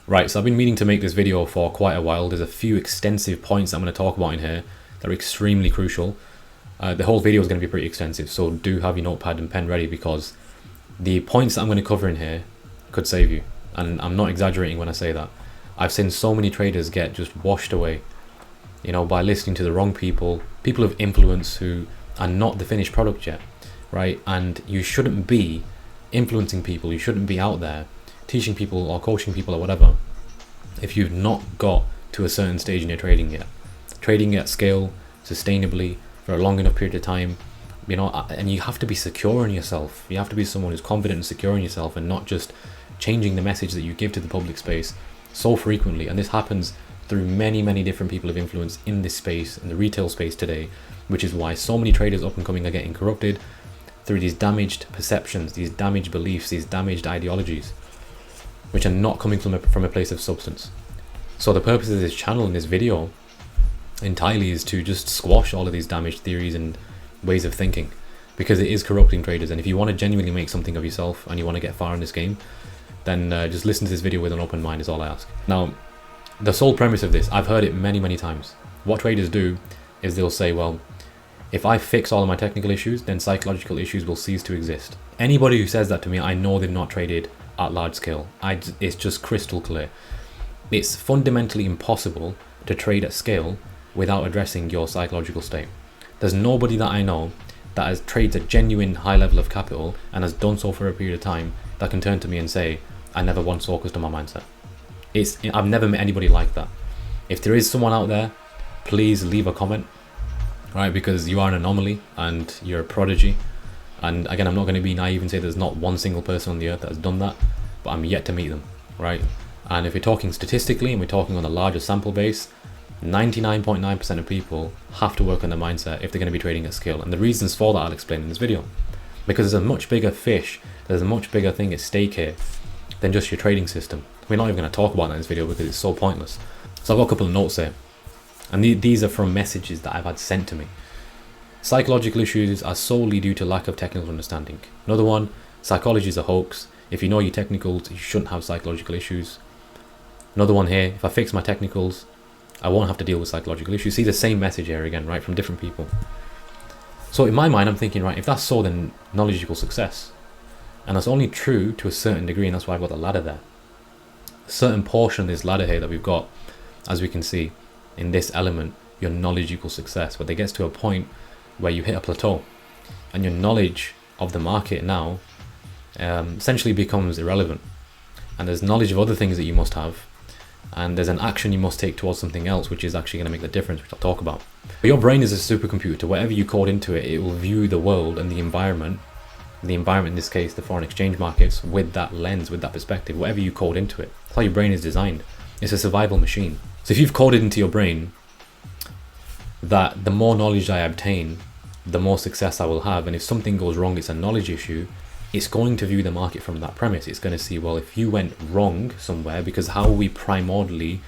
Right, so I've been meaning to make this video for quite a while. There's a few extensive points I'm going to talk about in here that are extremely crucial. The whole video is going to be pretty extensive, so do have your notepad and pen ready, because the points that I'm going to cover in here could save you. And I'm not exaggerating when I say that. I've seen so many traders get just washed away, you know, by listening to the wrong people of influence who are not the finished product yet, right? And you shouldn't be influencing people. You shouldn't be out there teaching people or coaching people or whatever if you've not got to a certain stage in your trading yet. Trading at scale, sustainably, for a long enough period of time, you know, and you have to be secure in yourself. You have to be someone who's confident and secure in yourself, and not just changing the message that you give to the public space so frequently. And this happens through many different people of influence in this space, in the retail space today, which is why so many traders up and coming are getting corrupted through these damaged perceptions, these damaged beliefs, these damaged ideologies, which are not coming from a place of substance. So the purpose of this channel and this video entirely is to just squash all of these damaged theories and ways of thinking, because it is corrupting traders. And if you want to genuinely make something of yourself and you want to get far in this game, then just listen to this video with an open mind is all I ask. Now, the sole premise of this, I've heard it many times. What traders do is they'll say, well, if I fix all of my technical issues, then psychological issues will cease to exist. Anybody who says that to me, I know they've not traded at large scale. It's just crystal clear. It's fundamentally impossible to trade at scale without addressing your psychological state. There's nobody that I know that has traded a genuine high level of capital and has done so for a period of time that can turn to me and say, I never once focused on my mindset. I've never met anybody like that. If there is someone out there, please leave a comment, right? Because you are an anomaly and you're a prodigy. And again, I'm not going to be naive and say there's not one single person on the earth that has done that, but I'm yet to meet them, right? And if we're talking statistically and we're talking on a larger sample base, 99.9% of people have to work on their mindset if they're going to be trading at scale. And the reasons for that I'll explain in this video, because there's a much bigger fish, there's a much bigger thing at stake here than just your trading system. We're not even going to talk about that in this video because it's so pointless. So I've got a couple of notes here, and these are from messages that I've had sent to me. Psychological issues are solely due to lack of technical understanding. Another one, psychology is a hoax. If you know your technicals, you shouldn't have psychological issues. Another one here, if I fix my technicals, I won't have to deal with psychological issues. See the same message here again, right, from different people. So in my mind, I'm thinking, right, if that's so, then knowledge equals success. And that's only true to a certain degree, and that's why I've got the ladder there. A certain portion of this ladder here that we've got, as we can see, in this element, your knowledge equals success. But it gets to a point where you hit a plateau, and your knowledge of the market now essentially becomes irrelevant. And there's knowledge of other things that you must have, and there's an action you must take towards something else, which is actually going to make the difference, which I'll talk about. But your brain is a supercomputer. Whatever you code into it, it will view the world and the environment in this case, the foreign exchange markets, with that lens, with that perspective. Whatever you code into it, that's how your brain is designed. It's a survival machine. So if you've coded into your brain that the more knowledge I obtain, the more success I will have, and if something goes wrong, it's a knowledge issue, it's going to view the market from that premise. It's going to see, well, if you went wrong somewhere, because how we primordially,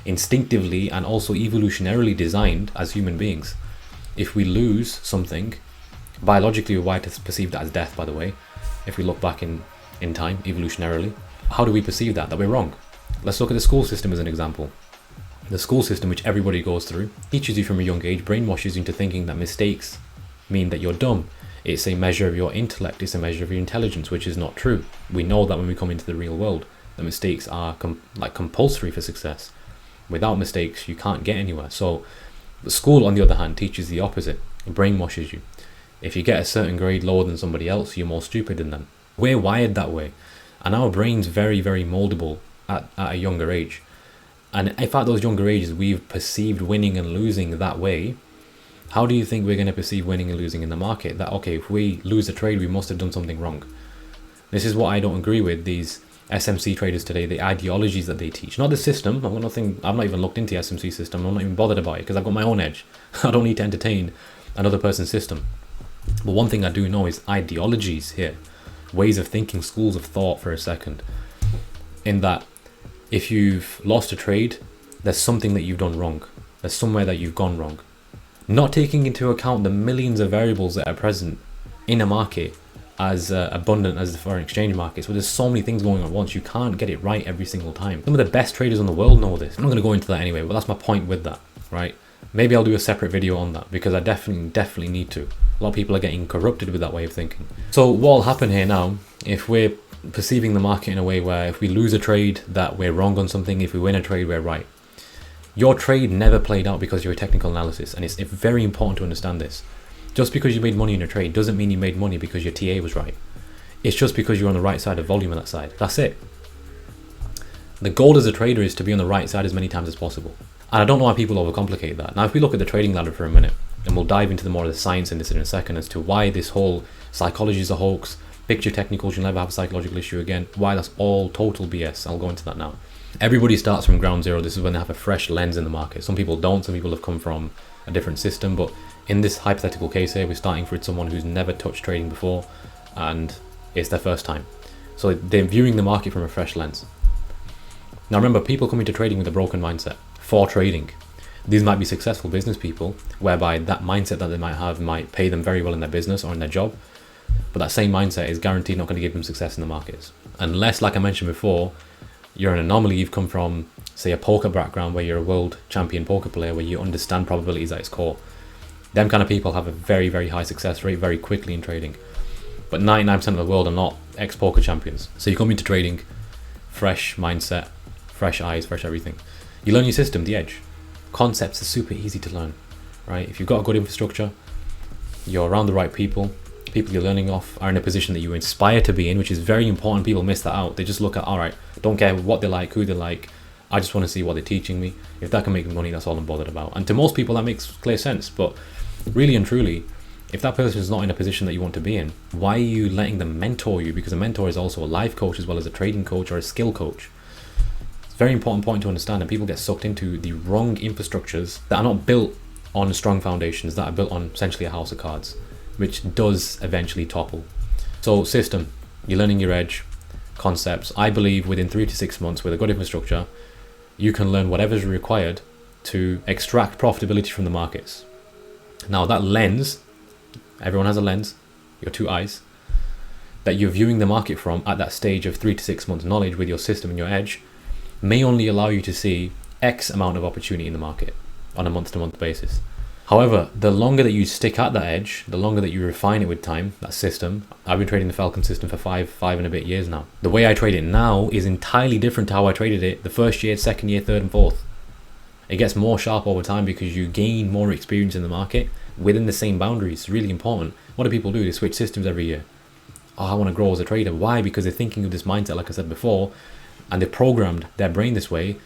instinctively, and also evolutionarily designed as human beings, if we lose something, biologically we're wired to perceive that as death, by the way. If we look back in time, evolutionarily, how do we perceive that we're wrong? Let's look at the school system as an example. The school system, which everybody goes through, teaches you from a young age, brainwashes you into thinking that mistakes mean that you're dumb. It's a measure of your intellect, it's a measure of your intelligence, which is not true. We know that when we come into the real world, the mistakes are compulsory for success. Without mistakes, you can't get anywhere. So the school, on the other hand, teaches the opposite. It brainwashes you. If you get a certain grade lower than somebody else, you're more stupid than them. We're wired that way, and our brain's very moldable at a younger age. And if at those younger ages we've perceived winning and losing that way, how do you think we're going to perceive winning and losing in the market? That, okay, if we lose a trade, we must have done something wrong. This is what I don't agree with these SMC traders today, the ideologies that they teach. Not the system. I've not even looked into the SMC system. I'm not even bothered about it because I've got my own edge. I don't need to entertain another person's system. But one thing I do know is ideologies here, ways of thinking, schools of thought for a second. In that, if you've lost a trade, there's something that you've done wrong. There's somewhere that you've gone wrong. Not taking into account the millions of variables that are present in a market as abundant as the foreign exchange markets, but there's so many things going on at once. You can't get it right every single time. Some of the best traders in the world know this. I'm not going to go into that anyway, but that's my point with that, right? Maybe I'll do a separate video on that, because I definitely need to. A lot of people are getting corrupted with that way of thinking. So what will happen here now, if we're perceiving the market in a way where if we lose a trade, that we're wrong on something, if we win a trade, we're right. Your trade never played out because you're a technical analysis, and it's very important to understand this. Just because you made money in a trade doesn't mean you made money because your TA was right. It's just because you're on the right side of volume on that side. That's it. The goal as a trader is to be on the right side as many times as possible. And I don't know why people overcomplicate that. Now, if we look at the trading ladder for a minute, and we'll dive into more of the science in this in a second as to why this whole psychology is a hoax, picture technicals, you'll never have a psychological issue again, why that's all total BS. I'll go into that now. Everybody starts from ground zero. This is when they have a fresh lens in the market. Some people don't. Some people have come from a different system. But in this hypothetical case here, we're starting with someone who's never touched trading before, and it's their first time. So they're viewing the market from a fresh lens. Now remember, people come into trading with a broken mindset for trading. These might be successful business people, whereby that mindset that they might have might pay them very well in their business or in their job. But that same mindset is guaranteed not going to give them success in the markets. Unless, like I mentioned before, you're an anomaly, you've come from, say, a poker background where you're a world champion poker player, where you understand probabilities at its core. Them kind of people have a very, very high success rate very quickly in trading. But 99% of the world are not ex-poker champions. So you come into trading, fresh mindset, fresh eyes, fresh everything. You learn your system, the edge. Concepts are super easy to learn, right? If you've got a good infrastructure, you're around the right people you're learning off are in a position that you inspire to be in, which is very important. People miss that out. They just look at, all right, don't care what they like, who they like, I just want to see what they're teaching me. If that can make me money, that's all I'm bothered about. And to most people that makes clear sense, but really and truly, if that person is not in a position that you want to be in, why are you letting them mentor you? Because a mentor is also a life coach as well as a trading coach or a skill coach. It's a very important point to understand, and people get sucked into the wrong infrastructures that are not built on strong foundations, that are built on essentially a house of cards, which does eventually topple. So system, you're learning your edge, concepts. I believe within 3 to 6 months with a good infrastructure, you can learn whatever is required to extract profitability from the markets. Now that lens, everyone has a lens, your two eyes, that you're viewing the market from at that stage of 3 to 6 months knowledge with your system and your edge, may only allow you to see X amount of opportunity in the market on a month-to-month basis. However, the longer that you stick at that edge, the longer that you refine it with time, that system, I've been trading the Falcon system for five and a bit years now. The way I trade it now is entirely different to how I traded it the first year, second year, third and fourth. It gets more sharp over time because you gain more experience in the market within the same boundaries. It's really important. What do people do? They switch systems every year. Oh, I want to grow as a trader. Why? Because they're thinking of this mindset, like I said before, and they've programmed their brain this way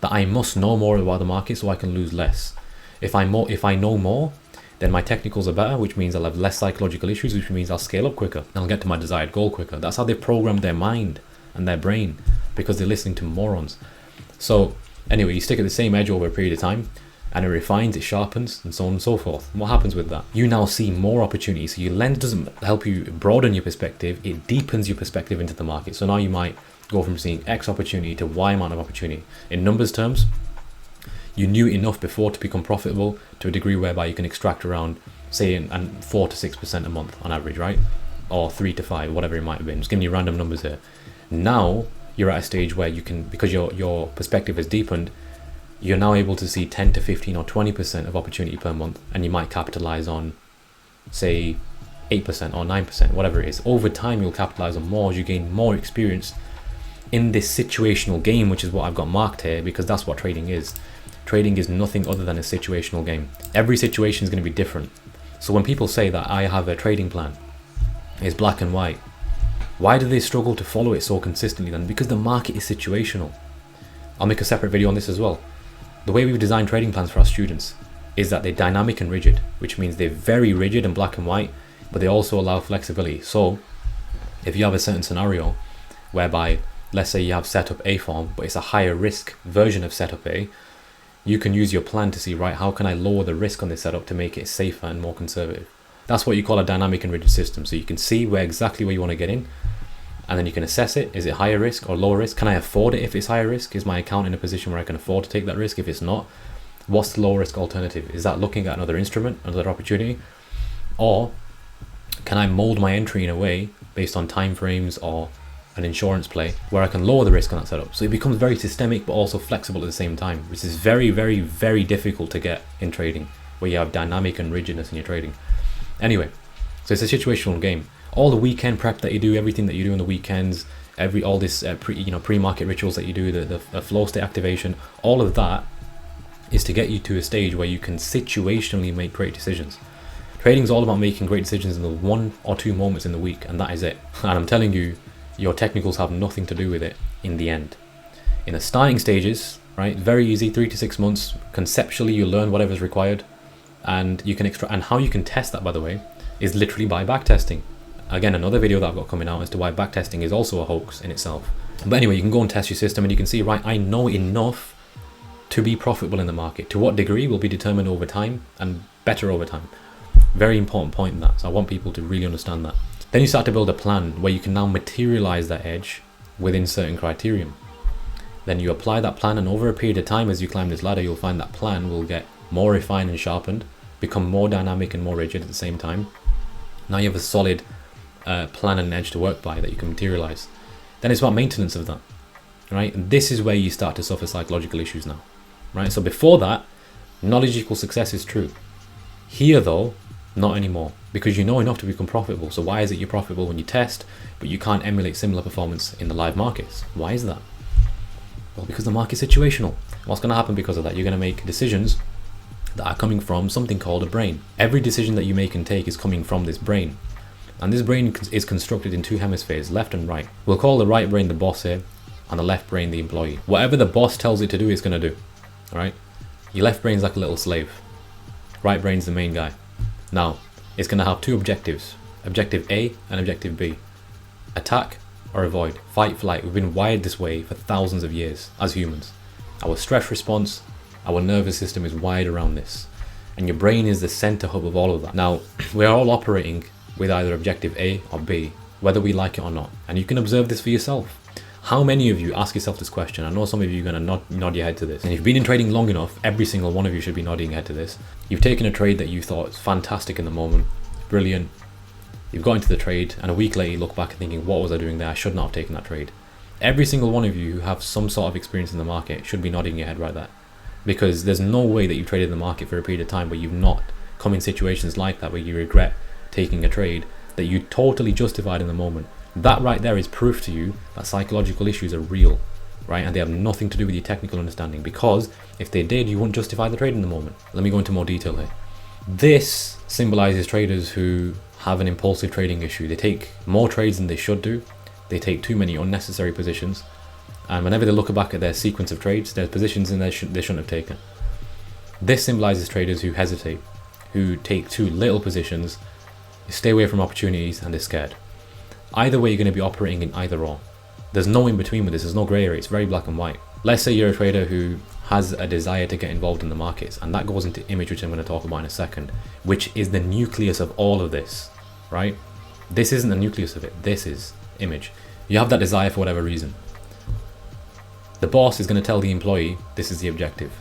that I must know more about the market so I can lose less. If I know more, then my technicals are better, which means I'll have less psychological issues, which means I'll scale up quicker and I'll get to my desired goal quicker. That's how they program their mind and their brain, because they're listening to morons. So anyway, you stick at the same edge over a period of time and it refines, it sharpens, and so on and so forth. And what happens with that? You now see more opportunities. So your lens doesn't help you broaden your perspective, it deepens your perspective into the market. So now you might go from seeing X opportunity to Y amount of opportunity. In numbers terms, you knew enough before to become profitable to a degree whereby you can extract around, say, 4 to 6% a month on average, right? Or 3 to 5, whatever it might have been. Just giving you random numbers here. Now you're at a stage where you can, because your perspective has deepened, you're now able to see 10 to 15 or 20% of opportunity per month, and you might capitalize on, say, 8% or 9%, whatever it is. Over time, you'll capitalize on more as you gain more experience in this situational game, which is what I've got marked here, because that's what trading is. Trading is nothing other than a situational game. Every situation is going to be different. So when people say that I have a trading plan, it's black and white, why do they struggle to follow it so consistently then? Because the market is situational. I'll make a separate video on this as well. The way we've designed trading plans for our students is that they're dynamic and rigid, which means they're very rigid and black and white, but they also allow flexibility. So if you have a certain scenario whereby, let's say you have setup A form, but it's a higher risk version of setup A, you can use your plan to see, right, how can I lower the risk on this setup to make it safer and more conservative? That's what you call a dynamic and rigid system. So you can see exactly where you want to get in, and then you can assess it. Is it higher risk or lower risk? Can I afford it if it's higher risk? Is my account in a position where I can afford to take that risk? If it's not, what's the low risk alternative? Is that looking at another instrument, another opportunity? Or can I mold my entry in a way based on time frames or an insurance play where I can lower the risk on that setup? So it becomes very systemic but also flexible at the same time, which is very, very, very difficult to get in trading, where you have dynamic and rigidness in your trading. Anyway, so it's a situational game. All the weekend prep that you do, everything that you do on the weekends, all this pre-market rituals that you do, the flow state activation, all of that is to get you to a stage where you can situationally make great decisions. Trading is all about making great decisions in the 1 or 2 moments in the week, and that is it. And I'm telling you, your technicals have nothing to do with it in the end. In the starting stages, right, very easy, 3 to 6 months. Conceptually, you learn whatever's required, and you can and how you can test that, by the way, is literally by backtesting. Again, another video that I've got coming out as to why backtesting is also a hoax in itself. But anyway, you can go and test your system and you can see, right, I know enough to be profitable in the market. To what degree will be determined over time, and better over time. Very important point in that. So I want people to really understand that. Then you start to build a plan where you can now materialize that edge within certain criterion. Then you apply that plan, and over a period of time, as you climb this ladder, you'll find that plan will get more refined and sharpened, become more dynamic and more rigid at the same time. Now you have a solid plan and edge to work by that you can materialize. Then it's about maintenance of that, right? And this is where you start to suffer psychological issues now, right? So before that, knowledge equals success is true. Here though, not anymore, because you know enough to become profitable. So why is it you're profitable when you test, but you can't emulate similar performance in the live markets? Why is that? Well, because the market's situational. What's going to happen because of that? You're going to make decisions that are coming from something called a brain. Every decision that you make and take is coming from this brain. And this brain is constructed in 2 hemispheres, left and right. We'll call the right brain the boss here, and the left brain the employee. Whatever the boss tells it to do, it's going to do. All right? Your left brain's like a little slave. Right brain's the main guy. Now, it's going to have 2 objectives. Objective A and Objective B. Attack or avoid. Fight, flight. We've been wired this way for thousands of years as humans. Our stress response, our nervous system is wired around this. And your brain is the center hub of all of that. Now, we're all operating with either Objective A or B, whether we like it or not. And you can observe this for yourself. How many of you ask yourself this question? I know some of you are going to nod your head to this. And if you've been in trading long enough, every single one of you should be nodding your head to this. You've taken a trade that you thought was fantastic in the moment, brilliant. You've got into the trade, and a week later you look back and thinking, what was I doing there? I should not have taken that trade. Every single one of you who have some sort of experience in the market should be nodding your head right there. Because there's no way that you've traded in the market for a period of time where you've not come in situations like that, where you regret taking a trade that you totally justified in the moment. That right there is proof to you that psychological issues are real, right? And they have nothing to do with your technical understanding, because if they did, you wouldn't justify the trade in the moment. Let me go into more detail here. This symbolizes traders who have an impulsive trading issue. They take more trades than they should do. They take too many unnecessary positions. And whenever they look back at their sequence of trades, there's positions in there they shouldn't have taken. This symbolizes traders who hesitate, who take too little positions, stay away from opportunities, and they're scared. Either way, you're going to be operating in either or. There's no in between with this. There's no grey area. It's very black and white. Let's say you're a trader who has a desire to get involved in the markets, and that goes into image, which I'm going to talk about in a second, which is the nucleus of all of this, right? This isn't the nucleus of it. This is image. You have that desire for whatever reason. The boss is going to tell the employee this is the objective.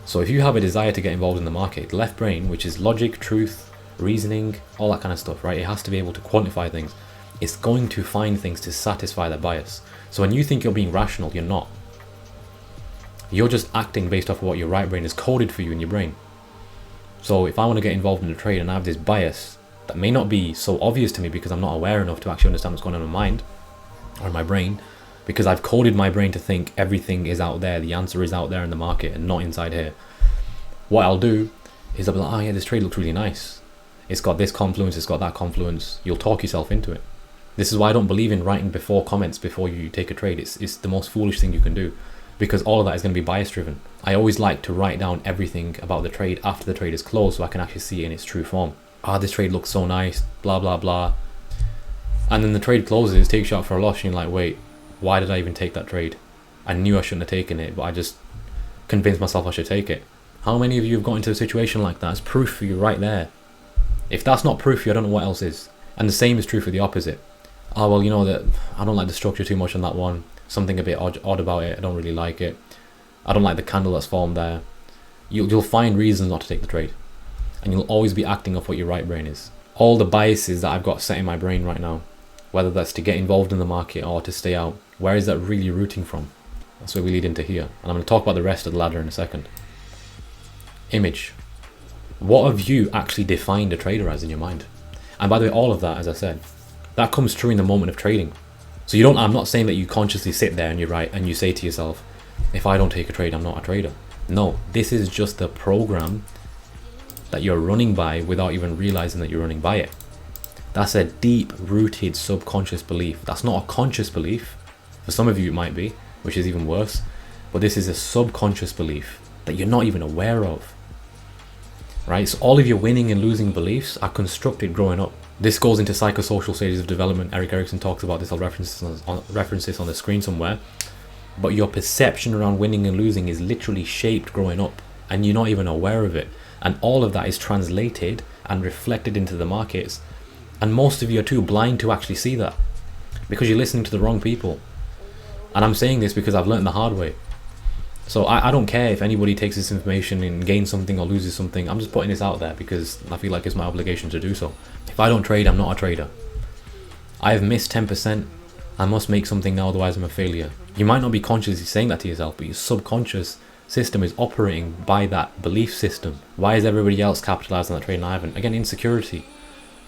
So if you have a desire to get involved in the market, the left brain, which is logic, truth, reasoning, all that kind of stuff, right? It has to be able to quantify things. It's going to find things to satisfy that bias. So when you think you're being rational, you're not. You're just acting based off of what your right brain has coded for you in your brain. So if I want to get involved in a trade and I have this bias that may not be so obvious to me because I'm not aware enough to actually understand what's going on in my mind or in my brain, because I've coded my brain to think everything is out there, the answer is out there in the market and not inside here. What I'll do is I'll be like, oh yeah, this trade looks really nice. It's got this confluence, it's got that confluence. You'll talk yourself into it. This is why I don't believe in writing before comments before you take a trade. It's the most foolish thing you can do, because all of that is going to be bias driven. I always like to write down everything about the trade after the trade is closed so I can actually see it in its true form. This trade looks so nice, blah, blah, blah. And then the trade closes, takes you out for a loss, and you're like, wait, why did I even take that trade? I knew I shouldn't have taken it, but I just convinced myself I should take it. How many of you have got into a situation like that? It's proof for you right there. If that's not proof for you, I don't know what else is. And the same is true for the opposite. Oh, well, you know that I don't like the structure too much on that one. Something a bit odd about it. I don't really like it. I don't like the candle that's formed there. You'll find reasons not to take the trade. And you'll always be acting off what your right brain is. all the biases that I've got set in my brain right now, whether that's to get involved in the market or to stay out, where is that really rooting from? That's where we lead into here. And I'm going to talk about the rest of the ladder in a second. Image. What have you actually defined a trader as in your mind? And by the way, all of that, as I said, that comes true in the moment of trading. So I'm not saying that you consciously sit there and you write and you say to yourself, if I don't take a trade, I'm not a trader. No, this is just the program that you're running by without even realizing that you're running by it. That's a deep rooted subconscious belief. That's not a conscious belief. For some of you it might be, which is even worse, but this is a subconscious belief that you're not even aware of. Right? So all of your winning and losing beliefs are constructed growing up. This goes into psychosocial stages of development. Eric Erickson talks about this. I'll reference this on the screen somewhere. But your perception around winning and losing is literally shaped growing up, and you're not even aware of it. And all of that is translated and reflected into the markets. And most of you are too blind to actually see that because you're listening to the wrong people. And I'm saying this because I've learned the hard way. So I don't care if anybody takes this information and gains something or loses something. I'm just putting this out there because I feel like it's my obligation to do so. If I don't trade, I'm not a trader. I have missed 10%. I must make something now, otherwise I'm a failure. You might not be consciously saying that to yourself, but your subconscious system is operating by that belief system. Why is everybody else capitalizing on that trade and I haven't? Again, insecurity.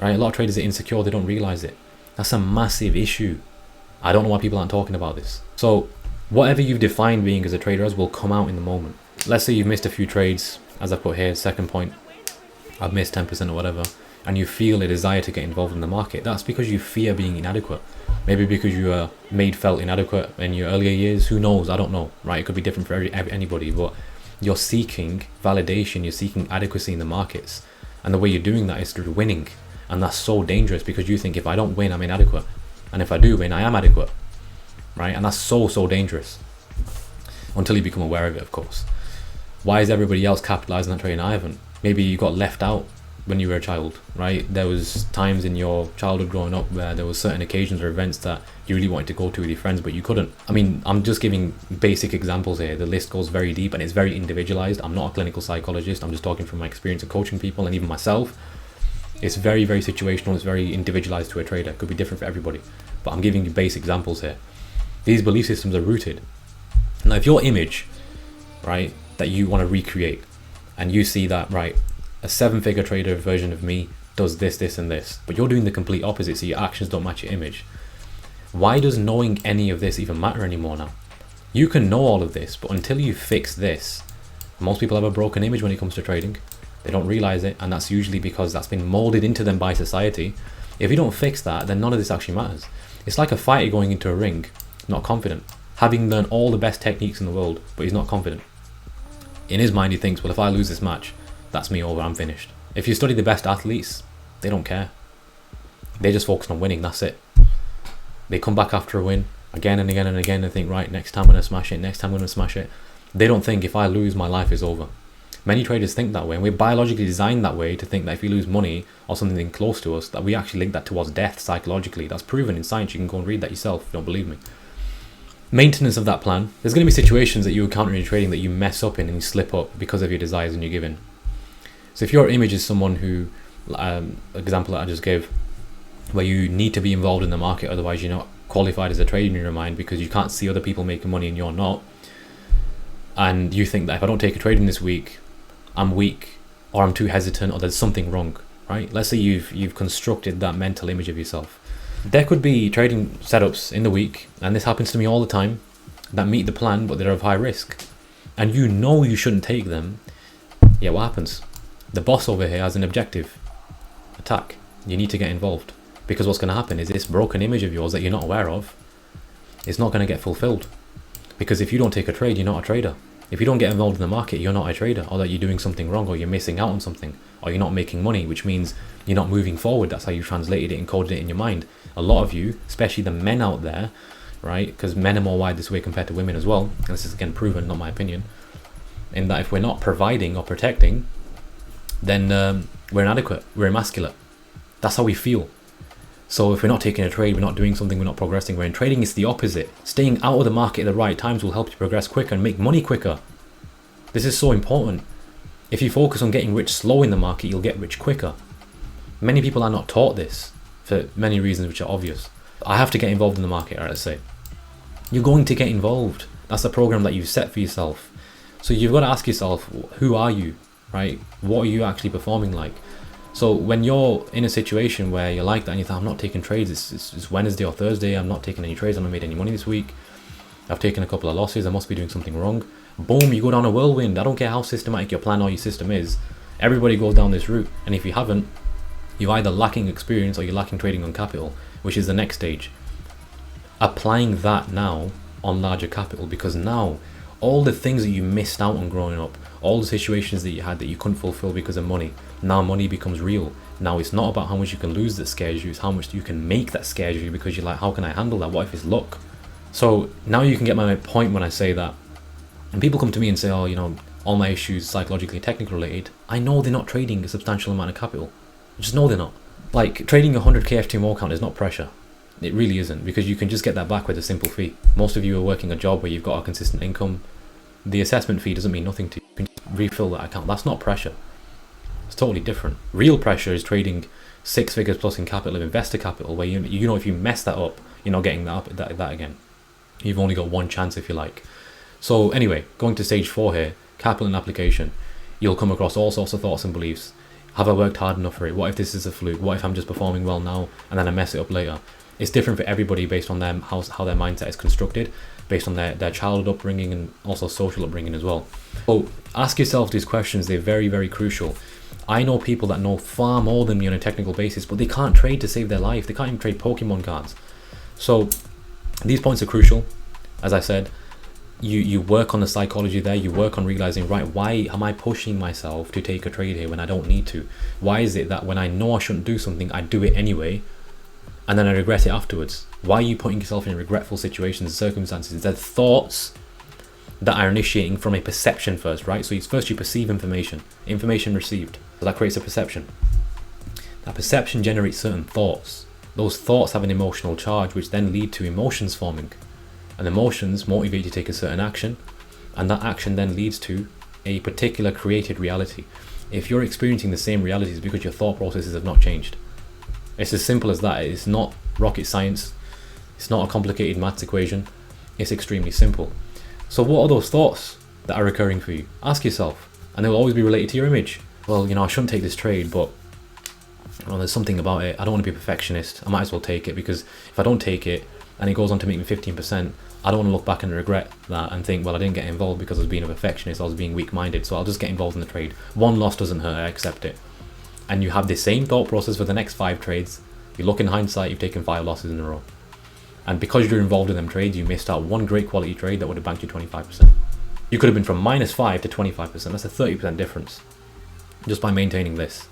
Right? A lot of traders are insecure, they don't realize it. That's a massive issue. I don't know why people aren't talking about this. So whatever you've defined being as a trader as will come out in the moment. Let's say you've missed a few trades, as I put here, second point, I've missed 10% or whatever, and you feel a desire to get involved in the market. That's because you fear being inadequate. Maybe because you are felt inadequate in your earlier years. Who knows? I don't know. Right? It could be different for anybody, but you're seeking validation, you're seeking adequacy in the markets. And the way you're doing that is through winning. And that's so dangerous because you think if I don't win, I'm inadequate. And if I do win, I am adequate. Right? And that's so dangerous. Until you become aware of it, of course. Why is everybody else capitalizing on that trade and I haven't? Maybe you got left out when you were a child, right? There was times in your childhood growing up where there was certain occasions or events that you really wanted to go to with your friends, but you couldn't. I mean, I'm just giving basic examples here. The list goes very deep and it's very individualized. I'm not a clinical psychologist. I'm just talking from my experience of coaching people and even myself. It's very situational. It's very individualized to a trader. It could be different for everybody, but I'm giving you basic examples here. These belief systems are rooted. Now, if your image, right, that you want to recreate, and you see that, right, a 7-figure trader version of me does this and this, but you're doing the complete opposite, so your actions don't match your image. Why does knowing any of this even matter anymore now? You can know all of this, but until you fix this, most people have a broken image when it comes to trading. They don't realize it, and that's usually because that's been molded into them by society. If you don't fix that, then none of this actually matters. It's like a fighter going into a ring, not confident, having learned all the best techniques in the world, but he's not confident. In his mind, he thinks, well, if I lose this match, that's me over, I'm finished. If you study the best athletes, they don't care. They just focus on winning, that's it. They come back after a win again and again and again and think, right, next time I'm going to smash it, next time I'm going to smash it. They don't think if I lose, my life is over. Many traders think that way, and we're biologically designed that way to think that if we lose money or something close to us, that we actually link that towards death psychologically. That's proven in science. You can go and read that yourself if you don't believe me. Maintenance of that plan. There's going to be situations that you encounter in trading that you mess up in and you slip up because of your desires and you give in. So if your image is someone who, example that I just gave, where you need to be involved in the market, otherwise you're not qualified as a trader in your mind because you can't see other people making money and you're not, and you think that if I don't take a trade in this week, I'm weak or I'm too hesitant or there's something wrong, right? Let's say you've constructed that mental image of yourself. There could be trading setups in the week, and this happens to me all the time, that meet the plan but they're of high risk, and you know you shouldn't take them. Yeah, what happens? The boss over here has an objective: attack. You need to get involved, because what's going to happen is this broken image of yours that you're not aware of is not going to get fulfilled, because if you don't take a trade, you're not a trader. If you don't get involved in the market, you're not a trader, or that you're doing something wrong, or you're missing out on something, or you're not making money, which means you're not moving forward. That's how you translated it and coded it in your mind. A lot of you, especially the men out there, right, because men are more wired this way compared to women as well, and this is again proven, not my opinion, in that if we're not providing or protecting, then we're inadequate, we're emasculate. That's how we feel. So if we're not taking a trade, we're not doing something, we're not progressing. Where in trading, it's the opposite. Staying out of the market at the right times will help you progress quicker and make money quicker. This is so important. If you focus on getting rich slow in the market, you'll get rich quicker. Many people are not taught this for many reasons which are obvious. I have to get involved in the market, let's say. You're going to get involved. That's the program that you've set for yourself. So you've got to ask yourself, who are you, right? What are you actually performing like? So when you're in a situation where you're like that and you think, I'm not taking trades, it's Wednesday or Thursday, I'm not taking any trades, I've not made any money this week, I've taken a couple of losses, I must be doing something wrong. Boom, you go down a whirlwind. I don't care how systematic your plan or your system is. Everybody goes down this route. And if you haven't, you're either lacking experience or you're lacking trading on capital, which is the next stage. Applying that now on larger capital, because now all the things that you missed out on growing up, all the situations that you had that you couldn't fulfill because of money, now money becomes real. Now it's not about how much you can lose that scares you, it's how much you can make that scares you, because you're like, how can I handle that? What if it's luck? So now you can get my point when I say that. And people come to me and say, oh, you know, all my issues psychologically technical related. I know they're not trading a substantial amount of capital. I just know they're not. Like, trading 100k F2 count is not pressure. It really isn't, because you can just get that back with a simple fee. Most of you are working a job where you've got a consistent income. The assessment fee doesn't mean nothing to you. You can just refill that account. That's not pressure. It's totally different. Real pressure is trading 6 figures plus in capital of investor capital, where you know if you mess that up, you're not getting that again. You've only got one chance, if you like. So anyway, going to stage 4 here, capital and application. You'll come across all sorts of thoughts and beliefs. Have I worked hard enough for it? What if this is a fluke? What if I'm just performing well now and then I mess it up later? It's different for everybody based on them, how their mindset is constructed, based on their childhood upbringing and also social upbringing as well. So ask yourself these questions. They're very, very crucial. I know people that know far more than me on a technical basis, but they can't trade to save their life. They can't even trade Pokemon cards. So these points are crucial. As I said, you work on the psychology there. You work on realizing, right, why am I pushing myself to take a trade here when I don't need to? Why is it that when I know I shouldn't do something, I do it anyway, and then I regret it afterwards? Why are you putting yourself in regretful situations and circumstances? They're thoughts that are initiating from a perception first, right? So first you perceive information received. So that creates a perception. That perception generates certain thoughts. Those thoughts have an emotional charge, which then lead to emotions forming. And emotions motivate you to take a certain action, and that action then leads to a particular created reality. If you're experiencing the same realities, because your thought processes have not changed. It's as simple as that. It's not rocket science. It's not a complicated maths equation. It's extremely simple. So what are those thoughts that are recurring for you? Ask yourself, and they will always be related to your image. Well, you know, I shouldn't take this trade, but there's something about it. I don't want to be a perfectionist. I might as well take it, because if I don't take it and it goes on to make me 15%, I don't want to look back and regret that and think, well, I didn't get involved because I was being a perfectionist, I was being weak-minded, so I'll just get involved in the trade. One loss doesn't hurt, I accept it. And you have the same thought process for the next 5 trades. You look in hindsight, you've taken 5 losses in a row. And because you're involved in them trades, you missed out one great quality trade that would have banked you 25%. You could have been from -5 to 25%. That's a 30% difference just by maintaining this.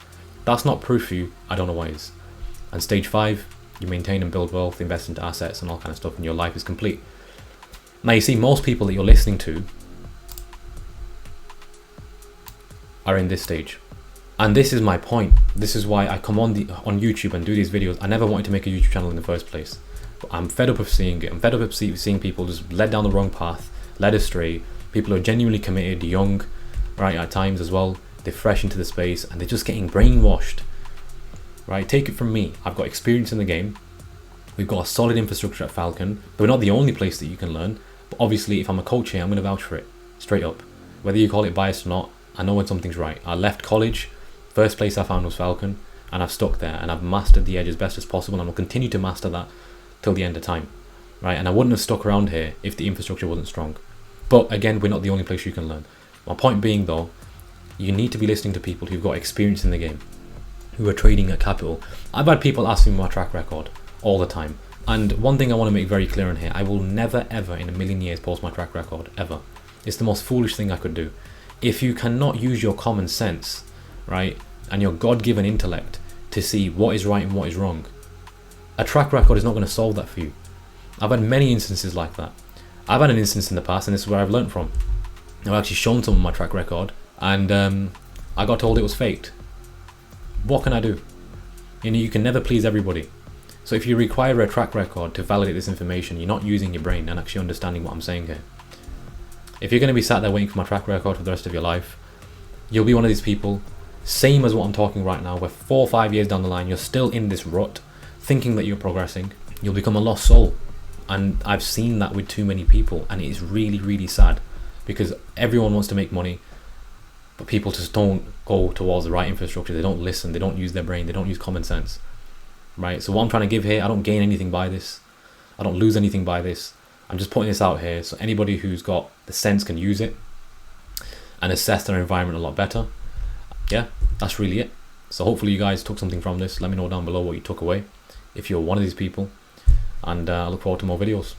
That's not proof for you. I don't know why it is. And stage 5, you maintain and build wealth, invest into assets and all kind of stuff, and your life is complete. Now you see, most people that you're listening to are in this stage. And this is my point. This is why I come on YouTube and do these videos. I never wanted to make a YouTube channel in the first place. But I'm fed up of seeing it. I'm fed up of seeing people just led down the wrong path, led astray. People who are genuinely committed, young, right, at times as well. They're fresh into the space and they're just getting brainwashed. Right, take it from me. I've got experience in the game. We've got a solid infrastructure at Falcon. But we're not the only place that you can learn. But obviously, if I'm a coach here, I'm going to vouch for it. Straight up. Whether you call it biased or not, I know when something's right. I left college. First place I found was Falcon. And I've stuck there. And I've mastered the edge as best as possible. And I'll continue to master that till the end of time. Right? And I wouldn't have stuck around here if the infrastructure wasn't strong. But again, we're not the only place you can learn. My point being though, you need to be listening to people who've got experience in the game, who are trading at capital. I've had people ask me my track record all the time. And one thing I want to make very clear on here, I will never ever in a million years post my track record, ever. It's the most foolish thing I could do. If you cannot use your common sense, right, and your God-given intellect to see what is right and what is wrong, a track record is not going to solve that for you. I've had many instances like that. I've had an instance in the past, and this is where I've learned from. I've actually shown someone my track record, and I got told it was faked. What can I do? You know, you can never please everybody. So if you require a track record to validate this information, you're not using your brain and actually understanding what I'm saying here. If you're going to be sat there waiting for my track record for the rest of your life, you'll be one of these people Same as what I'm talking right now, where 4 or 5 years down the line, you're still in this rut, thinking that you're progressing, you'll become a lost soul. And I've seen that with too many people, and it is really, really sad, because everyone wants to make money, but people just don't go towards the right infrastructure. They don't listen, they don't use their brain, they don't use common sense, right? So what I'm trying to give here, I don't gain anything by this, I don't lose anything by this. I'm just putting this out here so anybody who's got the sense can use it and assess their environment a lot better. Yeah, that's really it. So hopefully you guys took something from this. Let me know down below what you took away if you're one of these people, and I look forward to more videos.